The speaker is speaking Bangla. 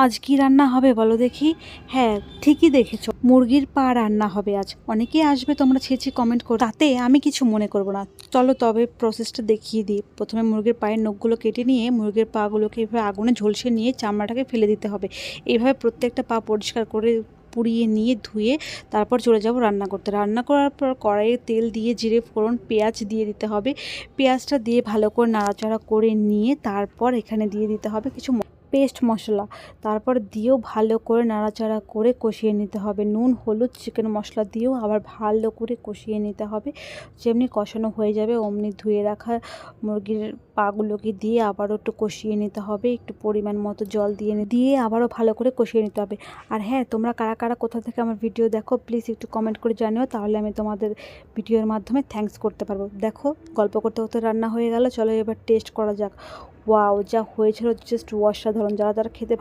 আজ কি রান্না হবে বলো দেখি? হ্যাঁ, ঠিকই দেখেছো, মুরগির পা রান্না হবে আজ। অনেকেই আসবে, তোমরা ছি কমেন্ট করো, তাতে আমি কিছু মনে করব না। চলো তবে প্রসেসটা দেখিয়ে দিই। প্রথমে মুরগির পায়ের নখগুলো কেটে নিয়ে মুরগির পাগুলোকে এভাবে আগুনে ঝলসে নিয়ে চামড়াটাকে ফেলে দিতে হবে। এইভাবে প্রত্যেকটা পা পরিষ্কার করে পুড়িয়ে নিয়ে ধুয়ে তারপর চলে যাব রান্না করতে। রান্না করার পর কড়াইয়ে তেল দিয়ে জিরে ফোড়ন পেঁয়াজ দিয়ে দিতে হবে। পেঁয়াজটা দিয়ে ভালো করে নাড়াচাড়া করে নিয়ে তারপর এখানে দিয়ে দিতে হবে কিছু পেস্ট মশলা। তারপর দিয়েও ভালো করে নাড়াচাড়া করে কষিয়ে নিতে হবে। নুন হলুদ চিকেন মশলা দিয়েও আবার ভালো করে কষিয়ে নিতে হবে। যেমনি কষানো হয়ে যাবে অমনি ধুয়ে রাখা মুরগির পাগুলোকে দিয়ে আবারও একটু কষিয়ে নিতে হবে। একটু পরিমাণ মতো জল দিয়ে আবারও ভালো করে কষিয়ে নিতে হবে। আর হ্যাঁ, তোমরা কারা কারা কোথা থেকে আমার ভিডিও দেখো প্লিজ একটু কমেন্ট করে জানিও, তাহলে আমি তোমাদের ভিডিওর মাধ্যমে থ্যাঙ্কস করতে পারবো। দেখো গল্প করতে করতে রান্না হয়ে গেল, চলো এবার টেস্ট করা যাক। ওয়াও, যা হয়েছিল জাস্ট অসাধারণ। যারা যারা খেতে